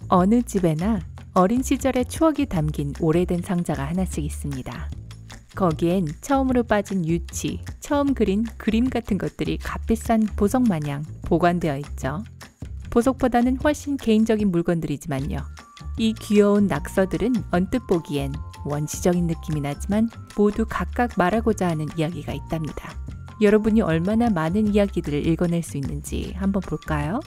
어느 집에나 어린 시절의 추억이 담긴 오래된 상자가 하나씩 있습니다. 거기엔 처음으로 빠진 유치, 처음 그린 그림 같은 것들이 값비싼 보석 마냥 보관되어 있죠. 보석보다는 훨씬 개인적인 물건들이지만요. 이 귀여운 낙서들은 언뜻 보기엔 원시적인 느낌이 나지만 모두 각각 말하고자 하는 이야기가 있답니다. 여러분이 얼마나 많은 이야기들을 읽어낼 수 있는지 한번 볼까요?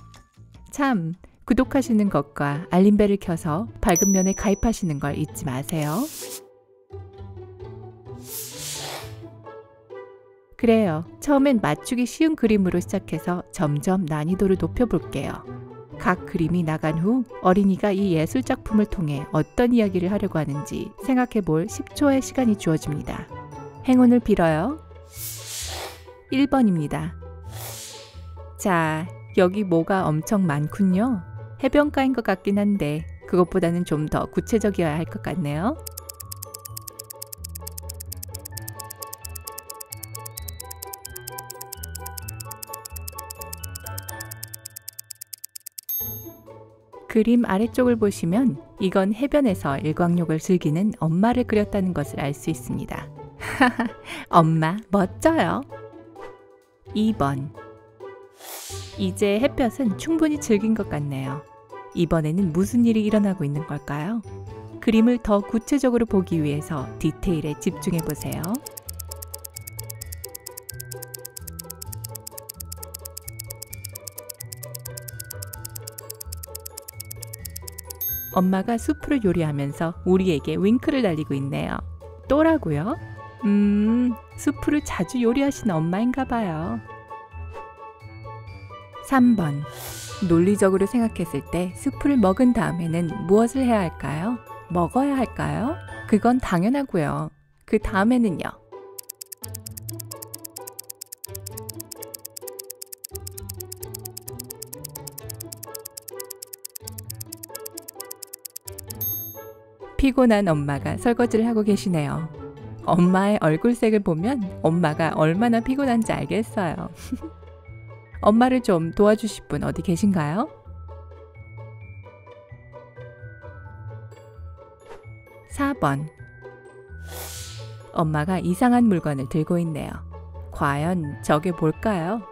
참, 구독하시는 것과 알림벨을 켜서 밝은 면에 가입하시는 걸 잊지 마세요. 그래요. 처음엔 맞추기 쉬운 그림으로 시작해서 점점 난이도를 높여볼게요. 각 그림이 나간 후 어린이가 이 예술작품을 통해 어떤 이야기를 하려고 하는지 생각해볼 10초의 시간이 주어집니다. 행운을 빌어요. 1번입니다. 자, 여기 뭐가 엄청 많군요. 해변가인 것 같긴 한데 그것보다는 좀 더 구체적이어야 할 것 같네요. 그림 아래쪽을 보시면 이건 해변에서 일광욕을 즐기는 엄마를 그렸다는 것을 알 수 있습니다. 엄마 멋져요. 2번. 이제 햇볕은 충분히 즐긴 것 같네요. 이번에는 무슨 일이 일어나고 있는 걸까요? 그림을 더 구체적으로 보기 위해서 디테일에 집중해 보세요. 엄마가 수프를 요리하면서 우리에게 윙크를 날리고 있네요. 또라고요? 수프를 자주 요리하시는 엄마인가 봐요. 3번. 논리적으로 생각했을 때 수프를 먹은 다음에는 무엇을 해야 할까요? 먹어야 할까요? 그건 당연하고요. 그 다음에는요? 피곤한 엄마가 설거지를 하고 계시네요. 엄마의 얼굴색을 보면 엄마가 얼마나 피곤한지 알겠어요. 엄마를 좀 도와주실 분 어디 계신가요? 4번. 엄마가 이상한 물건을 들고 있네요. 과연 저게 뭘까요?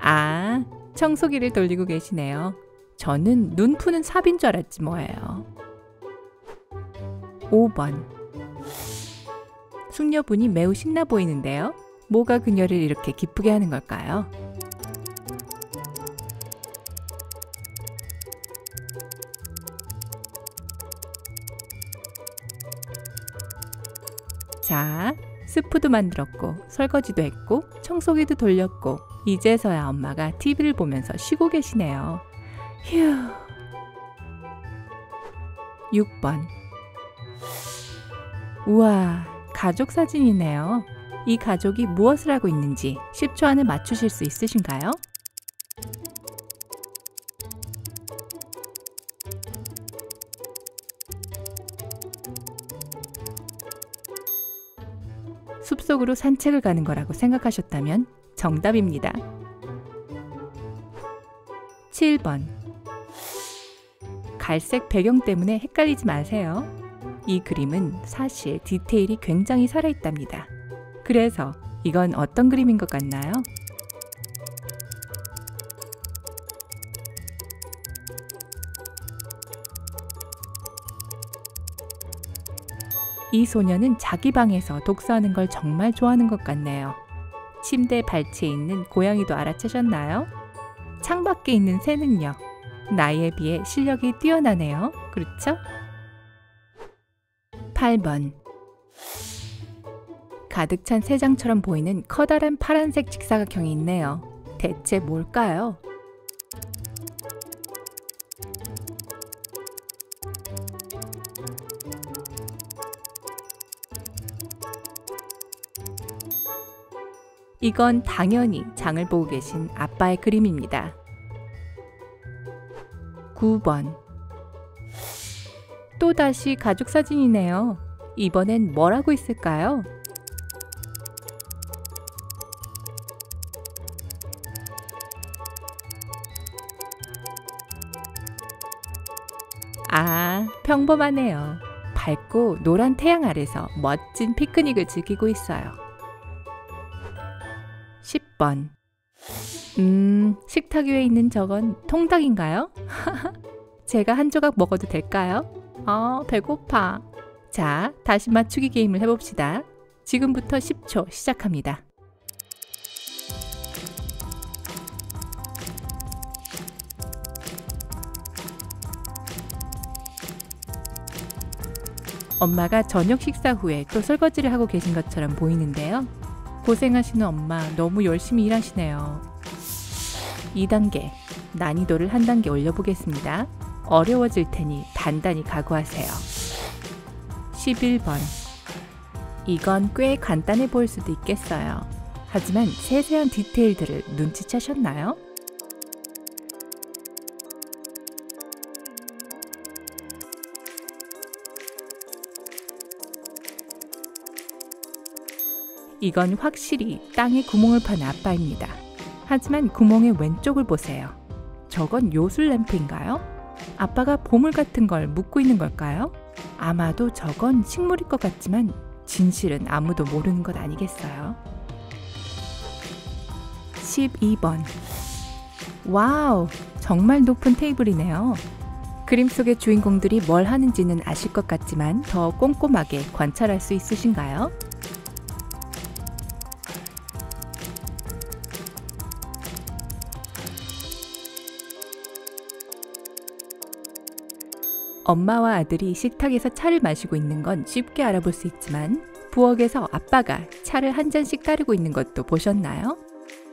아, 청소기를 돌리고 계시네요. 저는 눈 푸는 삽인 줄 알았지 뭐예요. 5번. 숙녀분이 매우 신나 보이는데요. 뭐가 그녀를 이렇게 기쁘게 하는 걸까요? 자, 스프도 만들었고 설거지도 했고 청소기도 돌렸고 이제서야 엄마가 TV를 보면서 쉬고 계시네요. 휴. 6번. 우와, 가족 사진이네요. 이 가족이 무엇을 하고 있는지 10초 안에 맞추실 수 있으신가요? 숲속으로 산책을 가는 거라고 생각하셨다면 정답입니다. 7번. 갈색 배경 때문에 헷갈리지 마세요. 이 그림은 사실 디테일이 굉장히 살아있답니다. 그래서 이건 어떤 그림인 것 같나요? 이 소녀는 자기 방에서 독서하는 걸 정말 좋아하는 것 같네요. 침대 발치에 있는 고양이도 알아채셨나요? 창밖에 있는 새는요. 나이에 비해 실력이 뛰어나네요. 그렇죠? 8번. 가득 찬 새 장처럼 보이는 커다란 파란색 직사각형이 있네요. 대체 뭘까요? 이건 당연히 장을 보고 계신 아빠의 그림입니다. 9번. 또다시 가족 사진이네요. 이번엔 뭘 하고 있을까요? 아, 평범하네요. 밝고 노란 태양 아래서 멋진 피크닉을 즐기고 있어요. 10번. 식탁 위에 있는 저건 통닭인가요? 제가 한 조각 먹어도 될까요? 배고파. 자, 다시 맞추기 게임을 해봅시다. 지금부터 10초 시작합니다. 엄마가 저녁 식사 후에 또 설거지를 하고 계신 것처럼 보이는데요. 고생하시는 엄마 너무 열심히 일하시네요. 2단계, 난이도를 한 단계 올려보겠습니다. 어려워질 테니 단단히 각오하세요. 11번. 이건 꽤 간단해 보일 수도 있겠어요. 하지만 세세한 디테일들을 눈치채셨나요? 이건 확실히 땅에 구멍을 판 아빠입니다. 하지만 구멍의 왼쪽을 보세요. 저건 요술 램프인가요? 아빠가 보물 같은 걸 묻고 있는 걸까요? 아마도 저건 식물일 것 같지만 진실은 아무도 모르는 것 아니겠어요? 12번. 와우, 정말 높은 테이블이네요. 그림 속의 주인공들이 뭘 하는지는 아실 것 같지만 더 꼼꼼하게 관찰할 수 있으신가요? 엄마와 아들이 식탁에서 차를 마시고 있는 건 쉽게 알아볼 수 있지만 부엌에서 아빠가 차를 한 잔씩 따르고 있는 것도 보셨나요?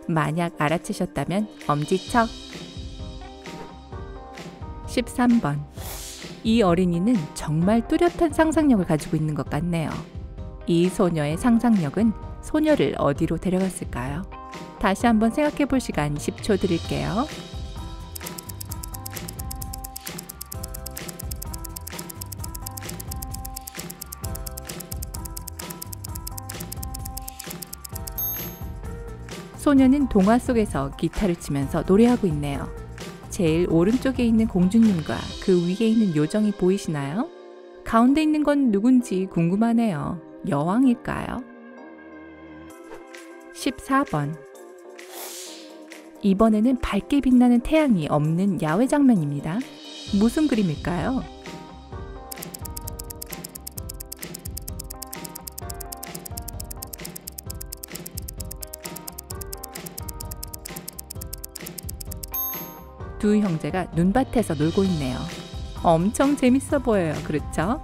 만약 알아채셨다면 엄지척. 13번. 이 어린이는 정말 뚜렷한 상상력을 가지고 있는 것 같네요. 이 소녀의 상상력은 소녀를 어디로 데려갔을까요? 다시 한번 생각해 볼 시간 10초 드릴게요. 소녀는 동화 속에서 기타를 치면서 노래하고 있네요. 제일 오른쪽에 있는 공주님과 그 위에 있는 요정이 보이시나요? 가운데 있는 건 누군지 궁금하네요. 여왕일까요? 14번. 이번에는 밝게 빛나는 태양이 없는 야외 장면입니다. 무슨 그림일까요? 두 형제가 눈밭에서 놀고 있네요. 엄청 재밌어 보여요. 그렇죠?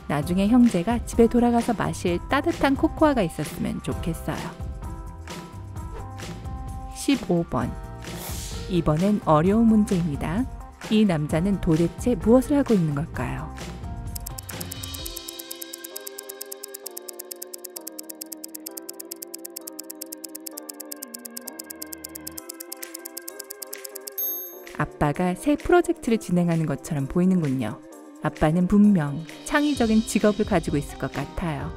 나중에 형제가 집에 돌아가서 마실 따뜻한 코코아가 있었으면 좋겠어요. 15번. 이번엔 어려운 문제입니다. 이 남자는 도대체 무엇을 하고 있는 걸까요? 아빠가 새 프로젝트를 진행하는 것처럼 보이는군요. 아빠는 분명 창의적인 직업을 가지고 있을 것 같아요.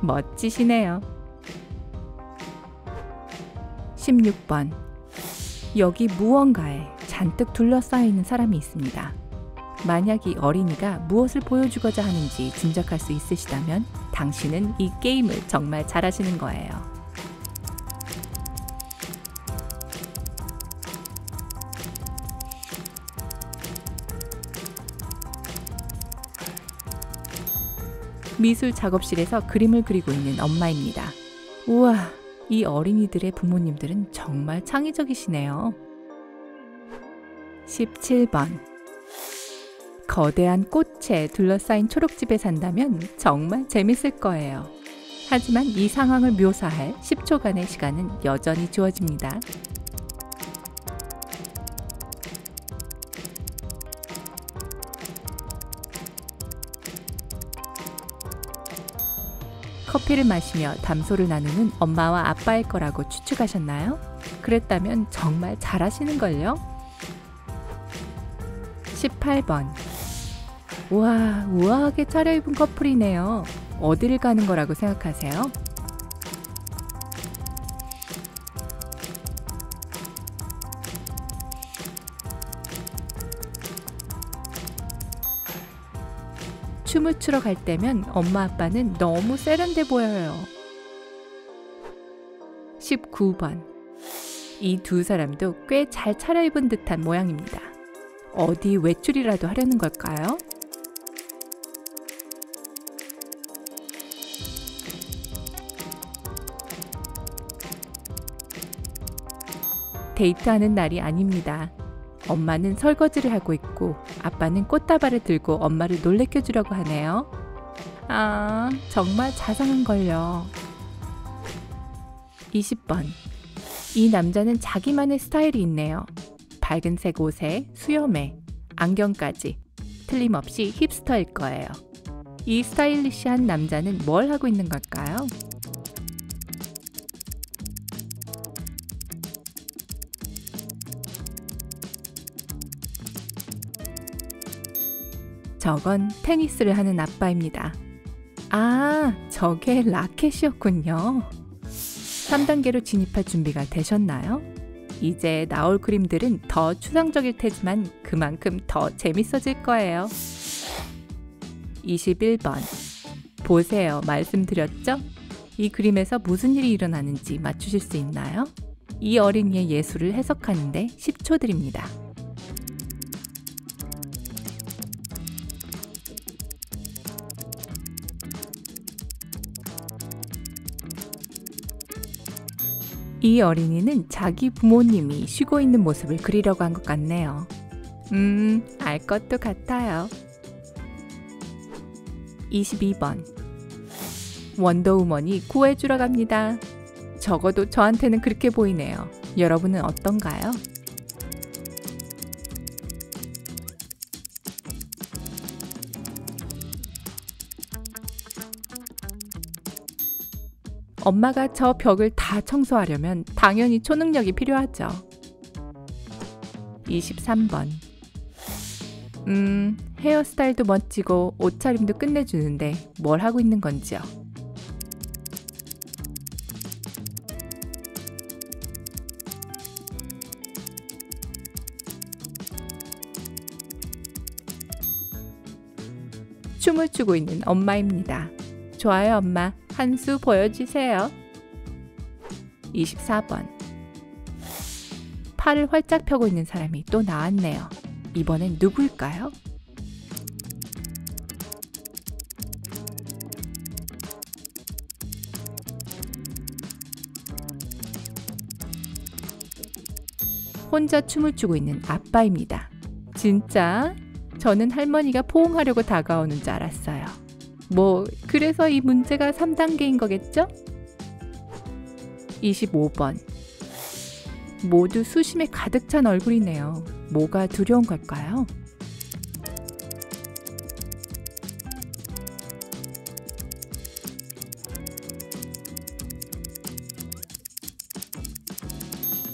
멋지시네요. 16번. 여기 무언가에 잔뜩 둘러싸여 있는 사람이 있습니다. 만약 이 어린이가 무엇을 보여주고자 하는지 짐작할 수 있으시다면 당신은 이 게임을 정말 잘하시는 거예요. 미술 작업실에서 그림을 그리고 있는 엄마입니다. 우와, 이 어린이들의 부모님들은 정말 창의적이시네요. 17번. 거대한 꽃에 둘러싸인 초록집에 산다면 정말 재밌을 거예요. 하지만 이 상황을 묘사할 10초간의 시간은 여전히 주어집니다. 커피를 마시며 담소를 나누는 엄마와 아빠일 거라고 추측하셨나요? 그랬다면 정말 잘하시는걸요? 18번. 우와, 우아하게 차려입은 커플이네요. 어디를 가는 거라고 생각하세요? 춤을 추러 갈 때면 엄마 아빠는 너무 세련돼 보여요. 19번. 이 두 사람도 꽤 잘 차려입은 듯한 모양입니다. 어디 외출이라도 하려는 걸까요? 데이트하는 날이 아닙니다. 엄마는 설거지를 하고 있고 아빠는 꽃다발을 들고 엄마를 놀래켜 주려고 하네요. 아, 정말 자상한걸요. 20번. 이 남자는 자기만의 스타일이 있네요. 밝은색 옷에 수염에 안경까지. 틀림없이 힙스터일 거예요. 이 스타일리시한 남자는 뭘 하고 있는 걸까요? 저건 테니스를 하는 아빠입니다. 아, 저게 라켓이었군요. 3단계로 진입할 준비가 되셨나요? 이제 나올 그림들은 더 추상적일 테지만 그만큼 더 재밌어질 거예요. 21번. 보세요. 말씀드렸죠? 이 그림에서 무슨 일이 일어나는지 맞추실 수 있나요? 이 어린이의 예술을 해석하는데 10초 드립니다. 이 어린이는 자기 부모님이 쉬고 있는 모습을 그리려고 한 것 같네요. 알 것도 같아요. 22번. 원더우먼이 구해주러 갑니다. 적어도 저한테는 그렇게 보이네요. 여러분은 어떤가요? 엄마가 저 벽을 다 청소하려면 당연히 초능력이 필요하죠. 23번. 헤어스타일도 멋지고 옷차림도 끝내주는데 뭘 하고 있는 건지요? 춤을 추고 있는 엄마입니다. 좋아요, 엄마. 한 수 보여주세요. 24번. 팔을 활짝 펴고 있는 사람이 또 나왔네요. 이번엔 누구일까요? 혼자 춤을 추고 있는 아빠입니다. 진짜? 저는 할머니가 포옹하려고 다가오는 줄 알았어요. 그래서 이 문제가 3단계인 거겠죠? 25번. 모두 수심에 가득 찬 얼굴이네요. 뭐가 두려운 걸까요?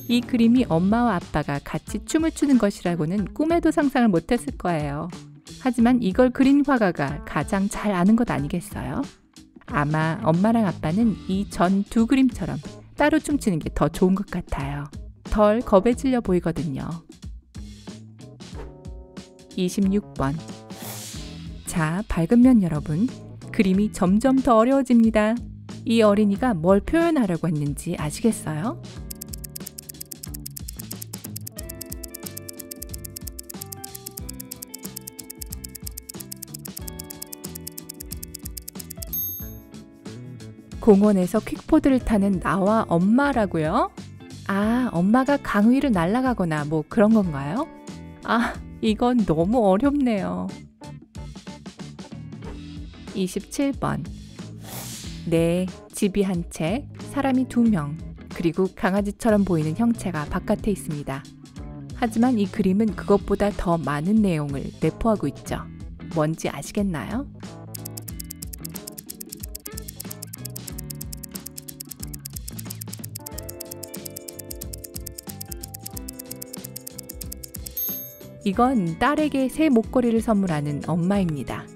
이 그림이 엄마와 아빠가 같이 춤을 추는 것이라고는 꿈에도 상상을 못했을 거예요. 하지만 이걸 그린 화가가 가장 잘 아는 것 아니겠어요? 아마 엄마랑 아빠는 이 전 두 그림처럼 따로 춤추는 게 더 좋은 것 같아요. 덜 겁에 질려 보이거든요. 26번. 자, 밝은 면 여러분. 그림이 점점 더 어려워집니다. 이 어린이가 뭘 표현하려고 했는지 아시겠어요? 공원에서 퀵보드를 타는 나와 엄마라고요? 아, 엄마가 강 위를 날아가거나 그런 건가요? 아, 이건 너무 어렵네요. 27번. 네, 집이 한 채, 사람이 2명, 그리고 강아지처럼 보이는 형체가 바깥에 있습니다. 하지만 이 그림은 그것보다 더 많은 내용을 내포하고 있죠. 뭔지 아시겠나요? 이건 딸에게 새 목걸이를 선물하는 엄마입니다.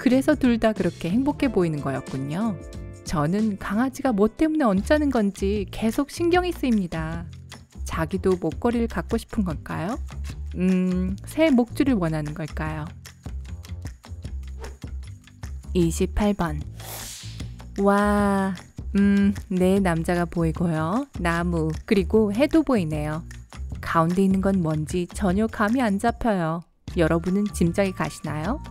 그래서 둘 다 그렇게 행복해 보이는 거였군요. 저는 강아지가 뭐 때문에 언짢은 건지 계속 신경이 쓰입니다. 자기도 목걸이를 갖고 싶은 걸까요? 새 목줄을 원하는 걸까요? 28번. 와, 네, 남자가 보이고요. 나무, 그리고 해도 보이네요. 가운데 있는 건 뭔지 전혀 감이 안 잡혀요. 여러분은 짐작이 가시나요?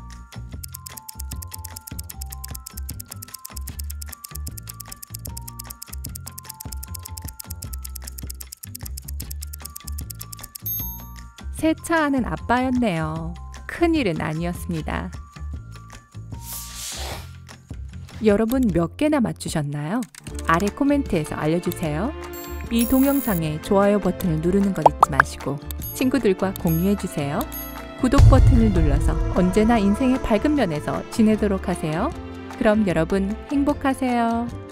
세차하는 아빠였네요. 큰일은 아니었습니다. 여러분 몇 개나 맞추셨나요? 아래 코멘트에서 알려주세요. 이 동영상에 좋아요 버튼을 누르는 것 잊지 마시고 친구들과 공유해주세요. 구독 버튼을 눌러서 언제나 인생의 밝은 면에서 지내도록 하세요. 그럼 여러분 행복하세요.